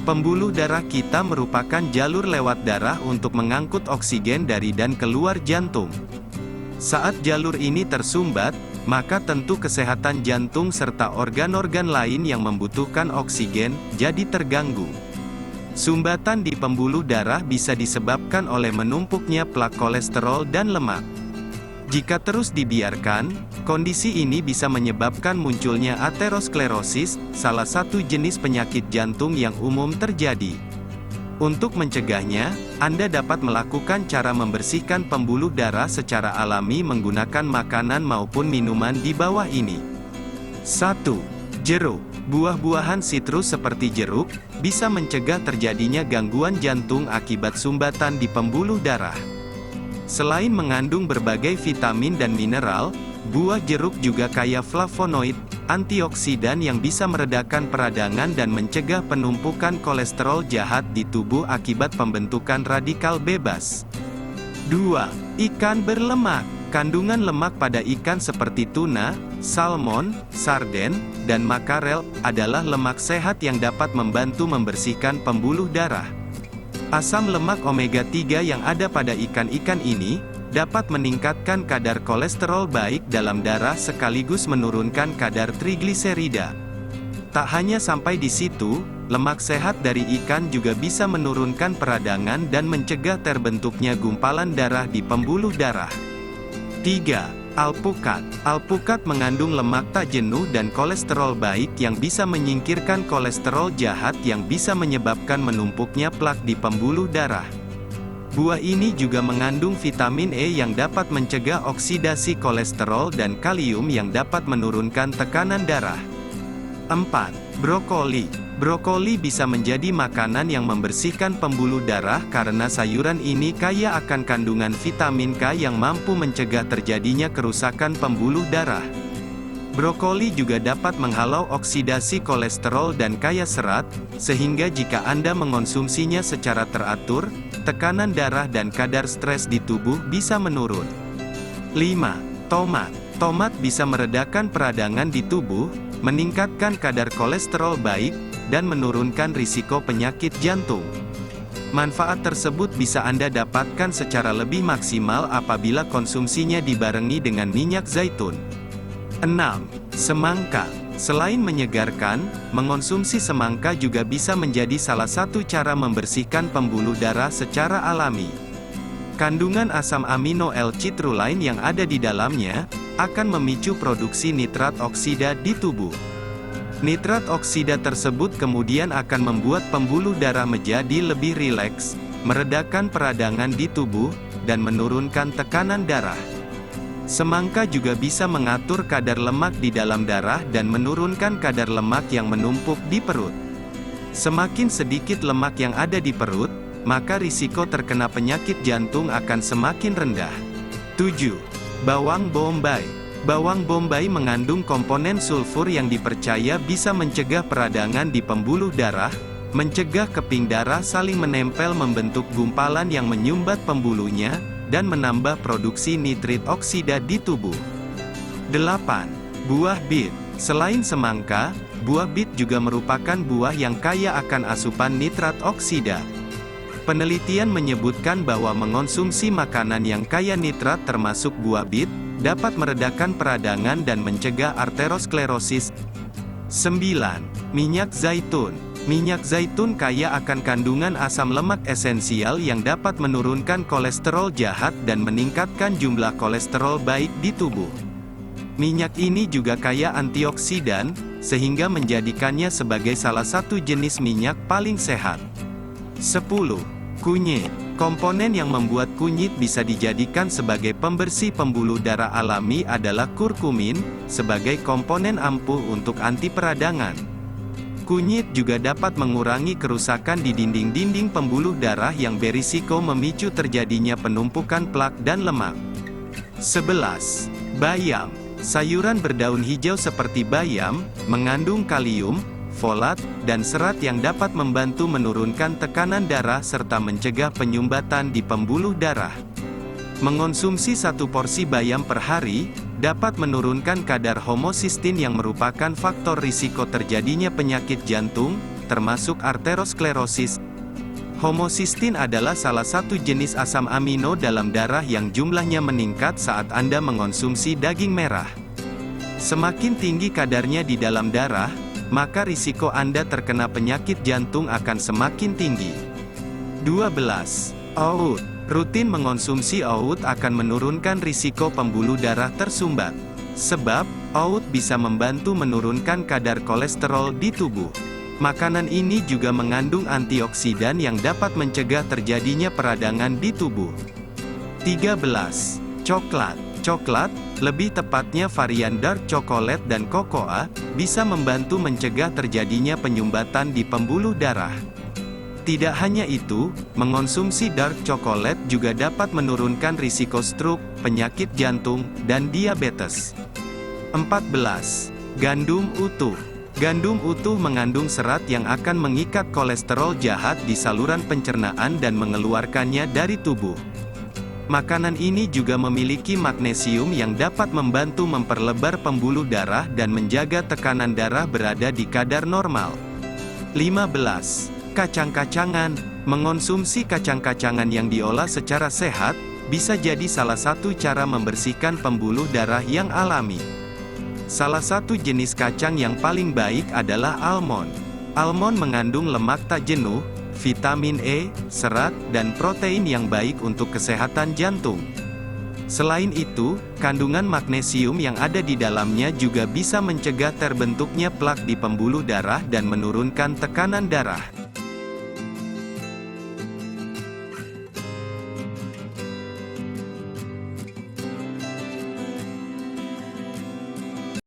Pembuluh darah kita merupakan jalur lewat darah untuk mengangkut oksigen dari dan keluar jantung. Saat jalur ini tersumbat, maka tentu kesehatan jantung serta organ-organ lain yang membutuhkan oksigen jadi terganggu. Sumbatan di pembuluh darah bisa disebabkan oleh menumpuknya plak kolesterol dan lemak. Jika terus dibiarkan, kondisi ini bisa menyebabkan munculnya aterosklerosis, salah satu jenis penyakit jantung yang umum terjadi. Untuk mencegahnya, Anda dapat melakukan cara membersihkan pembuluh darah secara alami menggunakan makanan maupun minuman di bawah ini. 1. Jeruk. Buah-buahan sitrus seperti jeruk, bisa mencegah terjadinya gangguan jantung akibat sumbatan di pembuluh darah. Selain mengandung berbagai vitamin dan mineral, buah jeruk juga kaya flavonoid, antioksidan yang bisa meredakan peradangan dan mencegah penumpukan kolesterol jahat di tubuh akibat pembentukan radikal bebas. 2. Ikan berlemak. Kandungan lemak pada ikan seperti tuna, salmon, sarden, dan makarel adalah lemak sehat yang dapat membantu membersihkan pembuluh darah. Asam lemak omega 3 yang ada pada ikan-ikan ini dapat meningkatkan kadar kolesterol baik dalam darah sekaligus menurunkan kadar trigliserida. Tak hanya sampai di situ, lemak sehat dari ikan juga bisa menurunkan peradangan dan mencegah terbentuknya gumpalan darah di pembuluh darah. 3. Alpukat. Alpukat mengandung lemak tak jenuh dan kolesterol baik yang bisa menyingkirkan kolesterol jahat yang bisa menyebabkan menumpuknya plak di pembuluh darah. Buah ini juga mengandung vitamin E yang dapat mencegah oksidasi kolesterol dan kalium yang dapat menurunkan tekanan darah. 4. Brokoli. Brokoli bisa menjadi makanan yang membersihkan pembuluh darah karena sayuran ini kaya akan kandungan vitamin K yang mampu mencegah terjadinya kerusakan pembuluh darah. Brokoli juga dapat menghalau oksidasi kolesterol dan kaya serat, sehingga jika Anda mengonsumsinya secara teratur, tekanan darah dan kadar stres di tubuh bisa menurun. 5. Tomat. Tomat bisa meredakan peradangan di tubuh, meningkatkan kadar kolesterol baik, dan menurunkan risiko penyakit jantung. Manfaat tersebut bisa Anda dapatkan secara lebih maksimal apabila konsumsinya dibarengi dengan minyak zaitun. 6. Semangka. Selain menyegarkan, mengonsumsi semangka juga bisa menjadi salah satu cara membersihkan pembuluh darah secara alami. Kandungan asam amino L-citrulline yang ada di dalamnya akan memicu produksi nitrat oksida di tubuh. Nitrat oksida tersebut kemudian akan membuat pembuluh darah menjadi lebih rileks, meredakan peradangan di tubuh, dan menurunkan tekanan darah. Semangka juga bisa mengatur kadar lemak di dalam darah dan menurunkan kadar lemak yang menumpuk di perut. Semakin sedikit lemak yang ada di perut, maka risiko terkena penyakit jantung akan semakin rendah. 7. Bawang bombay. Bawang bombay mengandung komponen sulfur yang dipercaya bisa mencegah peradangan di pembuluh darah, mencegah keping darah saling menempel membentuk gumpalan yang menyumbat pembuluhnya, dan menambah produksi nitrit oksida di tubuh. 8. Buah bit. Selain semangka, buah bit juga merupakan buah yang kaya akan asupan nitrat oksida. Penelitian menyebutkan bahwa mengonsumsi makanan yang kaya nitrat termasuk buah bit, dapat meredakan peradangan dan mencegah aterosklerosis. 9. Minyak zaitun. Minyak zaitun kaya akan kandungan asam lemak esensial yang dapat menurunkan kolesterol jahat dan meningkatkan jumlah kolesterol baik di tubuh. Minyak ini juga kaya antioksidan, sehingga menjadikannya sebagai salah satu jenis minyak paling sehat. 10. Kunyit. Komponen yang membuat kunyit bisa dijadikan sebagai pembersih pembuluh darah alami adalah kurkumin, sebagai komponen ampuh untuk anti peradangan. Kunyit juga dapat mengurangi kerusakan di dinding-dinding pembuluh darah yang berisiko memicu terjadinya penumpukan plak dan lemak. 11. Bayam. Sayuran berdaun hijau seperti bayam, mengandung kalium, folat, dan serat yang dapat membantu menurunkan tekanan darah serta mencegah penyumbatan di pembuluh darah. Mengonsumsi satu porsi bayam per hari, dapat menurunkan kadar homosistin yang merupakan faktor risiko terjadinya penyakit jantung, termasuk arteriosklerosis. Homocysteine adalah salah satu jenis asam amino dalam darah yang jumlahnya meningkat saat Anda mengonsumsi daging merah. Semakin tinggi kadarnya di dalam darah, maka risiko Anda terkena penyakit jantung akan semakin tinggi. 12. Oat. Rutin mengonsumsi oat akan menurunkan risiko pembuluh darah tersumbat. Sebab, oat bisa membantu menurunkan kadar kolesterol di tubuh. Makanan ini juga mengandung antioksidan yang dapat mencegah terjadinya peradangan di tubuh. 13. Coklat. Coklat, lebih tepatnya varian dark chocolate dan cocoa, bisa membantu mencegah terjadinya penyumbatan di pembuluh darah. Tidak hanya itu, mengonsumsi dark chocolate juga dapat menurunkan risiko stroke, penyakit jantung, dan diabetes. 14. Gandum utuh. Gandum utuh mengandung serat yang akan mengikat kolesterol jahat di saluran pencernaan dan mengeluarkannya dari tubuh. Makanan ini juga memiliki magnesium yang dapat membantu memperlebar pembuluh darah dan menjaga tekanan darah berada di kadar normal. 15. Kacang-kacangan. Mengonsumsi kacang-kacangan yang diolah secara sehat, bisa jadi salah satu cara membersihkan pembuluh darah yang alami. Salah satu jenis kacang yang paling baik adalah almond. Almond mengandung lemak tak jenuh, vitamin E, serat, dan protein yang baik untuk kesehatan jantung. Selain itu, kandungan magnesium yang ada di dalamnya juga bisa mencegah terbentuknya plak di pembuluh darah dan menurunkan tekanan darah.